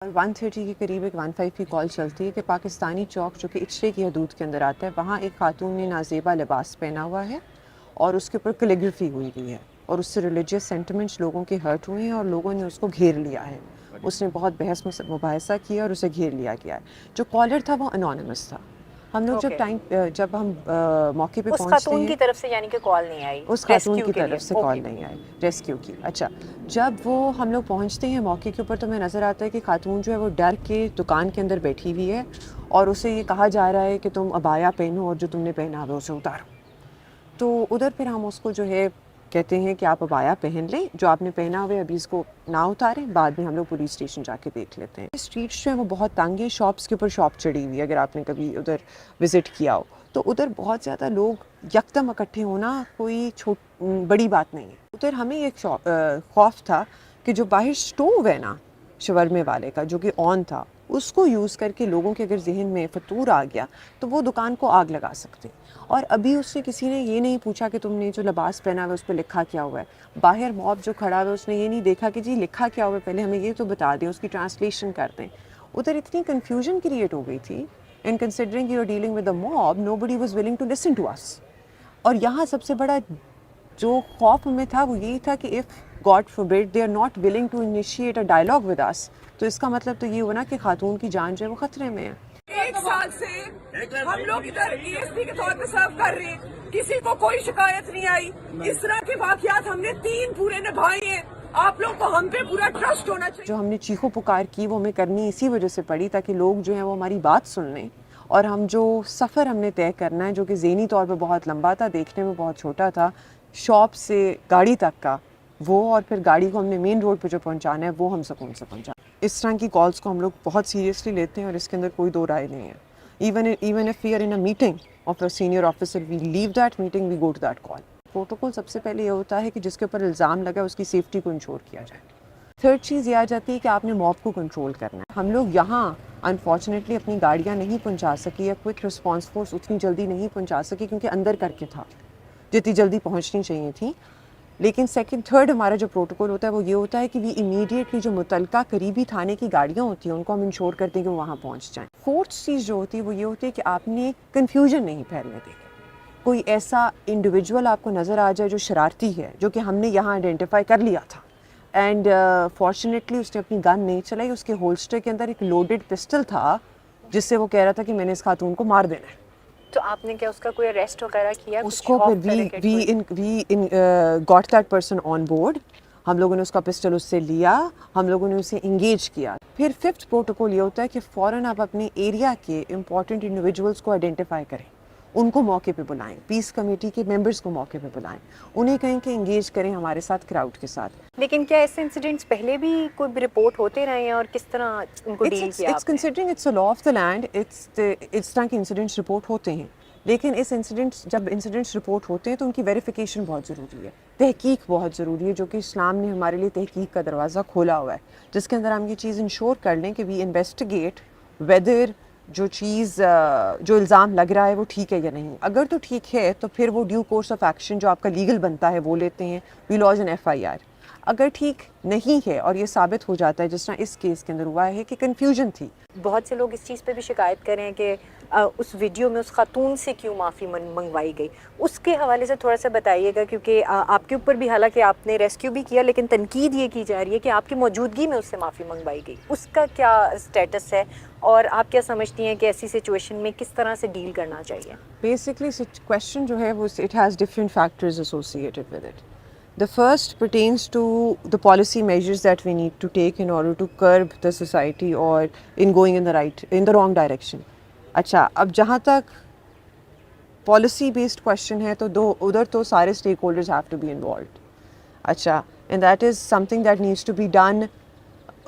اور 1:30 کے قریب ایک 15 کی کال چلتی ہے کہ پاکستانی چوک جو کہ اچرے کی حدود کے اندر آتا ہے وہاں ایک خاتون نے نازیبا لباس پہنا ہوا ہے اور اس کے اوپر کیلیگرافی ہوئی ہوئی ہے اور اس سے ریلیجیس سینٹیمنٹس لوگوں کے ہرٹ ہوئے ہیں اور لوگوں نے اس کو گھیر لیا ہے. اس نے بہت بحث مباحثہ کیا اور اسے گھیر لیا گیا ہے. جو کالر تھا وہ انونیمس تھا. ہم لوگ جب ہم موقع پہ اس پہنچتے خاتون ہیں کی طرف سے یعنی کہ کال نہیں آئی اس خاتون ریسکیو کی کے لیے. طرف سے کال نہیں آئی ریسکیو کی. اچھا جب وہ ہم لوگ پہنچتے ہیں موقع کے اوپر تو ہمیں نظر آتا ہے کہ خاتون جو ہے وہ ڈر کے دکان کے اندر بیٹھی ہوئی ہے اور اسے یہ کہا جا رہا ہے کہ تم عبایا پہنو اور جو تم نے پہنا ہوا اسے اتارو. تو ادھر پھر ہم اس کو جو ہے کہتے ہیں کہ آپ عبایا پہن لیں, جو آپ نے پہنا ہوا ہے ابھی اس کو نہ اتاریں, بعد میں ہم لوگ پولیس اسٹیشن جا کے دیکھ لیتے ہیں. اسٹریٹس جو ہیں وہ بہت تنگ ہیں, شاپس کے اوپر شاپ چڑھی ہوئی ہے. اگر آپ نے کبھی ادھر وزٹ کیا ہو تو ادھر بہت زیادہ لوگ یکدم اکٹھے ہونا کوئی بڑی بات نہیں ہے. ادھر ہمیں ایک خوف تھا کہ جو باہر سٹوو ہے نا شورمے والے کا جو کہ آن تھا, اس کو یوز کر کے لوگوں کے اگر ذہن میں فطور آ گیا تو وہ دکان کو آگ لگا سکتے. اور ابھی اس سے کسی نے یہ نہیں پوچھا کہ تم نے جو لباس پہنا ہوا ہے اس پہ لکھا کیا ہوا ہے. باہر موب جو کھڑا ہوا ہے اس نے یہ نہیں دیکھا کہ جی لکھا کیا ہوا ہے, پہلے ہمیں یہ تو بتا دیں, اس کی ٹرانسلیشن کر دیں. ادھر اتنی کنفیوژن کریٹ ہو گئی تھی. And considering you are dealing with a mob, nobody was willing to listen to us. اور یہاں سب سے بڑا جو خوف ہمیں تھا وہ یہی تھا کہ if God forbid they are not willing to initiate a dialogue with us, تو اس کا مطلب تو یہ ہوا نا کہ خاتون کی جان جو ہے وہ خطرے میں ہے. 1 سال سے ہم لوگ ادھر ای ایس پی کے طور پہ سرو کر رہے ہیں, کسی کو کوئی شکایت نہیں آئی. اس طرح کے واقعات ہم نے 3 پورے نبھائے ہیں. آپ لوگ کو ہم پہ پورا ٹرسٹ ہونا چاہیے. جو ہم نے چیخو پکار کی وہ ہمیں کرنی اسی وجہ سے پڑی تاکہ لوگ جو ہیں وہ ہماری بات سن لیں, اور ہم جو سفر ہم نے طے کرنا ہے جو کہ ذہنی طور پہ بہت لمبا تھا, دیکھنے میں بہت چھوٹا تھا, شاپ سے گاڑی تک کا وہ, اور پھر گاڑی کو ہم نے مین روڈ پہ جو پہنچانا ہے وہ ہم سکون سے پہنچانا. اس طرح کی کالز کو ہم لوگ بہت سیریسلی لیتے ہیں اور اس کے اندر کوئی دو رائے نہیں ہے. Even if we are in a meeting of a senior officer, we leave that meeting, we go to that call. Protocol سب سے پہلے یہ ہوتا ہے کہ جس کے اوپر الزام لگا اس کی سیفٹی کو انشور کیا جائے. تھرڈ چیز یہ آ جاتی ہے کہ آپ نے موب کو کنٹرول کرنا ہے. ہم لوگ یہاں انفارچونیٹلی اپنی گاڑیاں نہیں پہنچا سکی, یا کوئک رسپانس فورس اتنی جلدی نہیں پہنچا سکی کیونکہ اندر کر کے تھا جتنی جلدی پہنچنی چاہیے تھی. لیکن تھرڈ ہمارا جو پروٹوکول ہوتا ہے وہ یہ ہوتا ہے کہ وی امیڈیٹلی جو متعلقہ قریبی تھانے کی گاڑیاں ہوتی ہیں ان کو ہم انشور کرتے ہیں کہ وہ وہاں پہنچ جائیں. فورتھ چیز جو ہوتی ہے وہ یہ ہوتی ہے کہ آپ نے کنفیوژن نہیں پھیلنے دیں. کوئی ایسا انڈیویجول آپ کو نظر آ جائے جو شرارتی ہے, جو کہ ہم نے یہاں آئیڈینٹیفائی کر لیا تھا, اینڈ فارچونیٹلی اس نے اپنی گن نہیں چلائی. اس کے ہولسٹر کے اندر ایک لوڈڈ پسٹل تھا جس سے وہ کہہ رہا تھا کہ میں نے اس خاتون کو مار دینا ہے. تو آپ نے کیا اس کا کوئی اریسٹ وغیرہ کیا؟ اس کو پھر we got that person on board. ہم لوگوں نے اس کا پسٹل اس سے لیا, ہم لوگوں نے اسے انگیج کیا. پھر ففتھ پروٹوکول یہ ہوتا ہے کہ فوراً آپ اپنے ایریا کے امپورٹنٹ انڈیویجولس کو آئیڈینٹیفائی کریں, ان کو موقع پہ بلائیں, پیس کمیٹی کے ممبرس کو موقع پہ بلائیں, انہیں کہیں کہ انگیج کریں ہمارے ساتھ کراؤڈ کے ساتھ. لیکن کیا ایسے انسیڈنٹس پہلے بھی کوئی رپورٹ ہوتے رہے ہیں اور کس طرح ان کو ڈیل کیا آپ نے؟ Considering it's a law of the land, اس طرح کے انسیڈنٹس رپورٹ ہوتے ہیں, لیکن جب انسیڈنٹس رپورٹ ہوتے ہیں تو ان کی ویریفیکیشن بہت ضروری ہے, تحقیق بہت ضروری ہے, جو کہ اسلام نے ہمارے لیے تحقیق کا دروازہ کھولا ہوا ہے, جس کے اندر ہم یہ چیز انشور کر لیں کہ وی انویسٹیگیٹ ویدر جو چیز جو الزام لگ رہا ہے وہ ٹھیک ہے یا نہیں. اگر تو ٹھیک ہے تو پھر وہ ڈیو کورس آف ایکشن جو آپ کا لیگل بنتا ہے وہ لیتے ہیں, وی لاج این FIR. اگر ٹھیک نہیں ہے اور یہ ثابت ہو جاتا ہے جس طرح اس کیس کے اندر ہوا ہے کہ کنفیوژن تھی. بہت سے لوگ اس چیز پہ بھی شکایت کر رہے ہیں کہ اس ویڈیو میں اس خاتون سے کیوں معافی منگوائی گئی. اس کے حوالے سے تھوڑا سا بتائیے گا, کیونکہ آپ کے اوپر بھی حالانکہ آپ نے ریسکیو بھی کیا لیکن تنقید یہ کی جا رہی ہے کہ آپ کی موجودگی میں اس سے معافی منگوائی گئی. اس کا کیا اسٹیٹس ہے اور آپ کیا سمجھتی ہیں کہ ایسی سچویشن میں کس طرح سے ڈیل کرنا چاہیے؟ بیسکلی کویشچن جو ہے وہ it has different factors associated with it. The first pertains to the policy measures that we need to take in order to curb the society or in going in the wrong direction. اچھا, اب جہاں تک policy based question ہے تو ادھر تو سارے stakeholders have to be involved. اچھا, and that is something that needs to be done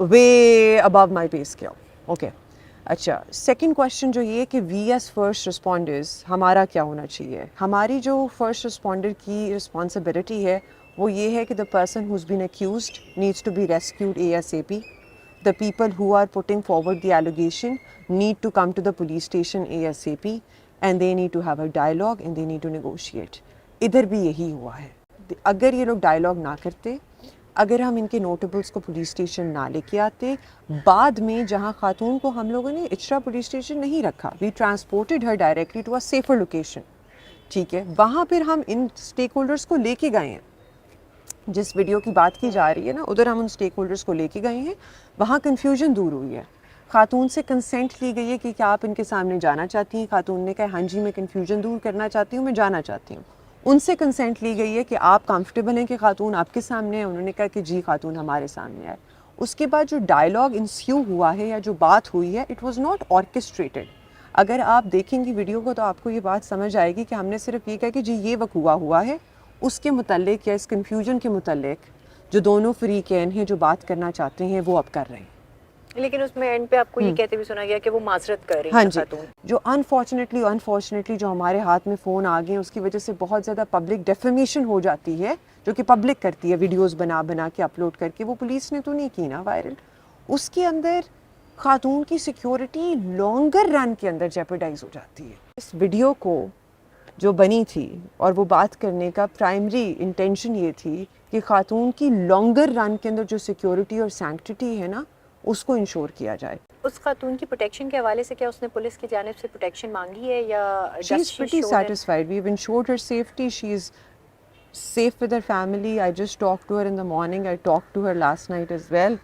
way above my pay scale. Okay. اچھا, سیکنڈ کویشچن جو یہ کہ وی ایز فرسٹ رسپونڈرز ہمارا کیا ہونا چاہیے. ہماری جو فرسٹ رسپونڈر کی رسپانسبلٹی ہے وہ یہ ہے کہ the person who's been accused needs to be rescued ASAP. The people who are putting forward the allegation need to come to the police station ASAP and they need to have a dialogue and they need to negotiate. ادھر بھی یہی ہوا ہے. اگر یہ لوگ dialogue نہ کرتے اگر ہم ان کے نوٹیبلس کو پولیس اسٹیشن نہ لے کے آتے, بعد میں جہاں خاتون کو ہم لوگوں نے اچرا پولیس اسٹیشن نہیں رکھا, we transported her directly to a safer location, ٹھیک ہے, وہاں پھر ہم ان اسٹیک ہولڈرس کو لے کے گئے ہیں. جس ویڈیو کی بات کی جا رہی ہے نا, ادھر ہم ان اسٹیک ہولڈرس کو لے کے گئے ہیں, وہاں کنفیوژن دور ہوئی ہے. خاتون سے کنسنٹ لی گئی ہے کہ کیا آپ ان کے سامنے جانا چاہتی ہیں. خاتون نے کہا ہاں جی میں کنفیوژن دور کرنا چاہتی ہوں, میں جانا چاہتی ہوں. ان سے کنسنٹ لی گئی ہے کہ آپ کمفرٹیبل ہیں کہ خاتون آپ کے سامنے ہے. انہوں نے کہا کہ جی خاتون ہمارے سامنے ہے. اس کے بعد جو ڈائلاگ انسیو ہوا ہے یا جو بات ہوئی ہے, اٹ واز ناٹ آرکیسٹریٹڈ. اگر آپ دیکھیں گی ویڈیو کو تو آپ کو یہ بات سمجھ آئے گی کہ ہم نے صرف یہ کہا کہ جی یہ وقوع ہوا ہے, اس کے متعلق یا اس کنفیوژن کے متعلق جو دونوں فریقین ہیں جو بات کرنا چاہتے ہیں وہ اب کر رہے ہیں. لیکن اس میں اینڈ پہ آپ کو یہ کہتے بھی سنا گیا کہ وہ معذرت کر رہی ہاں ہیں جی, خاتون. جو انفارچونیٹلی جو ہمارے ہاتھ میں فون آ گئے ہیں اس کی وجہ سے بہت زیادہ پبلک ڈیفیمیشن ہو جاتی ہے, جو کہ پبلک کرتی ہے ویڈیوز بنا بنا کے اپلوڈ کر کے. وہ پولیس نے تو نہیں کی نا وائرل. اس کے اندر خاتون کی سیکیورٹی لانگر رن کے اندر جیپرڈائز ہو جاتی ہے. اس ویڈیو کو جو بنی تھی اور وہ بات کرنے کا پرائمری انٹینشن یہ تھی کہ خاتون کی لانگر رن کے اندر جو سیکیورٹی اور سینکٹیٹی ہے نا, اس کو انشور کیا جائے. اس خاتون کی پروٹیکشن کے حوالے سے کیا اس نے پولیس کی جانب سے پروٹیکشن مانگی ہے یا She is pretty satisfied. We've ensured her safety. She is safe with her family. I just talked to her in the morning. I talked to her last night as well.